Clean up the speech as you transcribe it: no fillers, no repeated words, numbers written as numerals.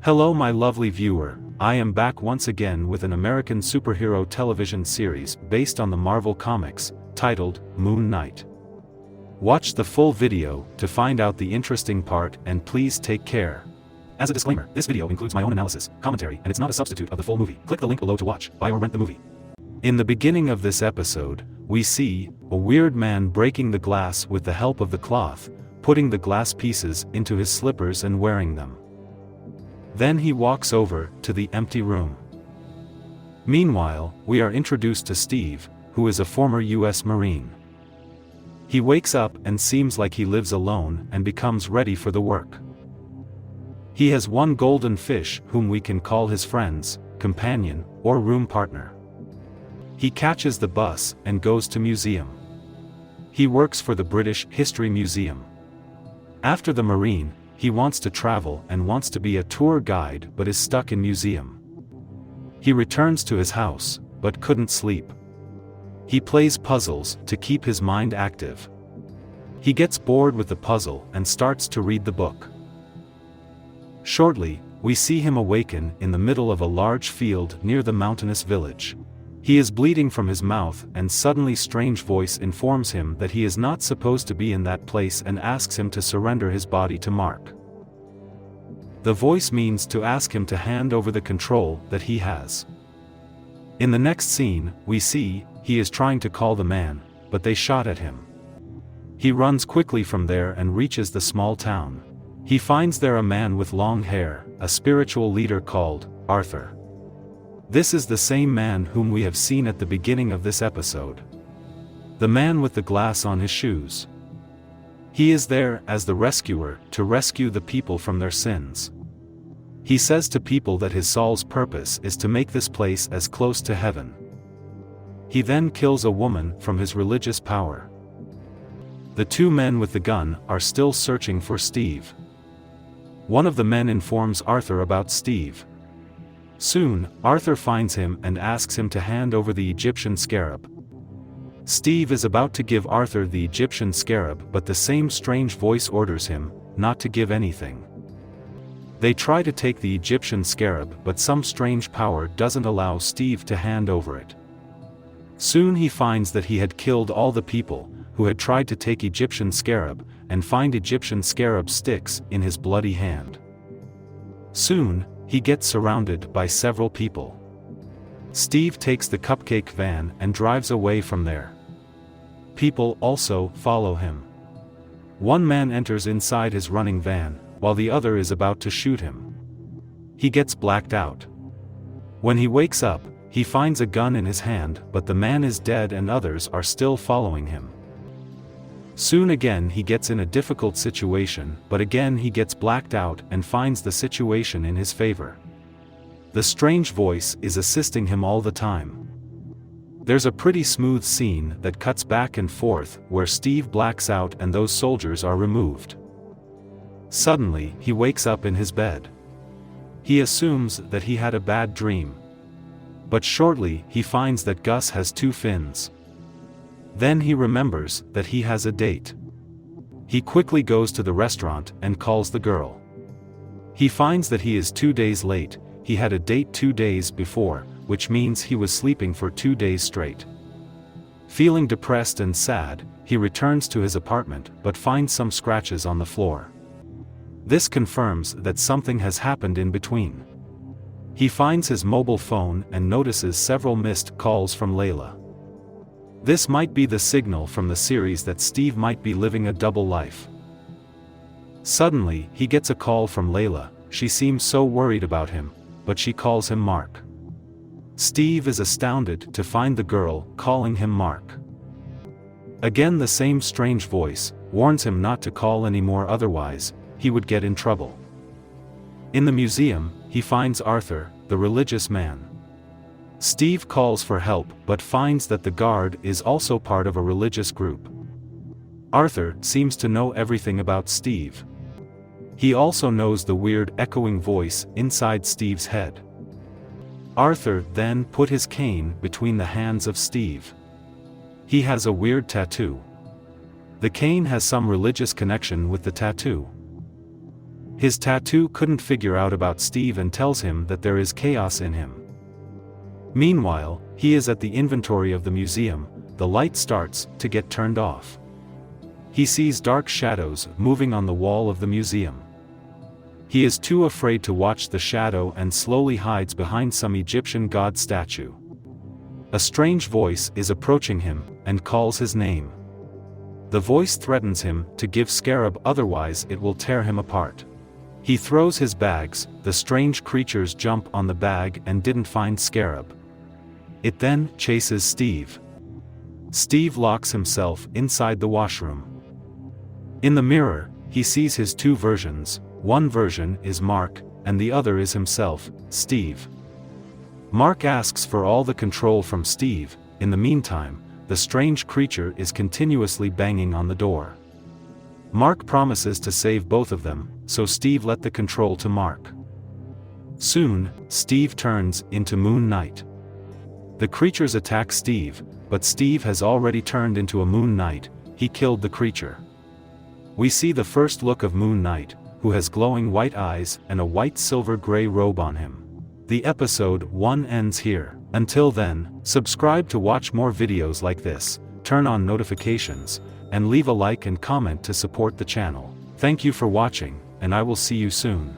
Hello my lovely viewer, I am back once again with an American superhero television series based on the Marvel Comics, titled Moon Knight. Watch the full video to find out the interesting part and please take care. As a disclaimer, this video includes my own analysis, commentary, and it's not a substitute of the full movie. Click the link below to watch, buy or rent the movie. In the beginning of this episode, we see a weird man breaking the glass with the help of the cloth, putting the glass pieces into his slippers and wearing them. Then he walks over to the empty room. Meanwhile, we are introduced to Steve, who is a former US Marine. He wakes up and seems like he lives alone and becomes ready for the work. He has one golden fish whom we can call his friends, companion, or room partner. He catches the bus and goes to museum. He works for the British History Museum. After the Marine, he wants to travel and wants to be a tour guide but is stuck in museum. He returns to his house, but couldn't sleep. He plays puzzles to keep his mind active. He gets bored with the puzzle and starts to read the book. Shortly, we see him awaken in the middle of a large field near the mountainous village. He is bleeding from his mouth and suddenly strange voice informs him that he is not supposed to be in that place and asks him to surrender his body to Mark. The voice means to ask him to hand over the control that he has. In the next scene, we see, he is trying to call the man, but they shot at him. He runs quickly from there and reaches the small town. He finds there a man with long hair, a spiritual leader called Arthur. This is the same man whom we have seen at the beginning of this episode. The man with the glass on his shoes. He is there as the rescuer to rescue the people from their sins. He says to people that his soul's purpose is to make this place as close to heaven. He then kills a woman from his religious power. The two men with the gun are still searching for Steve. One of the men informs Arthur about Steve. Soon, Arthur finds him and asks him to hand over the Egyptian scarab. Steve is about to give Arthur the Egyptian scarab but the same strange voice orders him not to give anything. They try to take the Egyptian scarab but some strange power doesn't allow Steve to hand over it. Soon he finds that he had killed all the people who had tried to take Egyptian scarab and find Egyptian scarab sticks in his bloody hand. Soon, he gets surrounded by several people. Steve takes the cupcake van and drives away from there. People also follow him. One man enters inside his running van, while the other is about to shoot him. He gets blacked out. When he wakes up, he finds a gun in his hand but the man is dead and others are still following him. Soon again he gets in a difficult situation but again he gets blacked out and finds the situation in his favor. The strange voice is assisting him all the time. There's a pretty smooth scene that cuts back and forth where Steve blacks out and those soldiers are removed. Suddenly he wakes up in his bed. He assumes that he had a bad dream. But shortly he finds that Gus has two fins. Then he remembers that he has a date. He quickly goes to the restaurant and calls the girl. He finds that he is 2 days late. He had a date 2 days before, which means he was sleeping for 2 days straight. Feeling depressed and sad, he returns to his apartment but finds some scratches on the floor. This confirms that something has happened in between. He finds his mobile phone and notices several missed calls from Layla. This might be the signal from the series that Steve might be living a double life. Suddenly, he gets a call from Layla. She seems so worried about him, but she calls him Mark. Steve is astounded to find the girl calling him Mark. Again the same strange voice warns him not to call anymore otherwise, he would get in trouble. In the museum, he finds Arthur, the religious man. Steve calls for help but finds that the guard is also part of a religious group. Arthur seems to know everything about Steve. He also knows the weird echoing voice inside Steve's head. Arthur then put his cane between the hands of Steve. He has a weird tattoo. The cane has some religious connection with the tattoo. His tattoo couldn't figure out about Steve and tells him that there is chaos in him. Meanwhile, he is at the inventory of the museum. The light starts to get turned off. He sees dark shadows moving on the wall of the museum. He is too afraid to watch the shadow and slowly hides behind some Egyptian god statue. A strange voice is approaching him and calls his name. The voice threatens him to give scarab, otherwise it will tear him apart. He throws his bags. The strange creatures jump on the bag and didn't find scarab. It then chases Steve. Steve locks himself inside the washroom. In the mirror, he sees his two versions. One version is Mark, and the other is himself, Steve. Mark asks for all the control from Steve. In the meantime, the strange creature is continuously banging on the door. Mark promises to save both of them, so Steve let the control to Mark. Soon, Steve turns into Moon Knight. The creatures attack Steve, but Steve has already turned into a Moon Knight. He killed the creature. We see the first look of Moon Knight, who has glowing white eyes and a white silver-gray robe on him. The episode 1 ends here. Until then, subscribe to watch more videos like this, turn on notifications, and leave a like and comment to support the channel. Thank you for watching, and I will see you soon.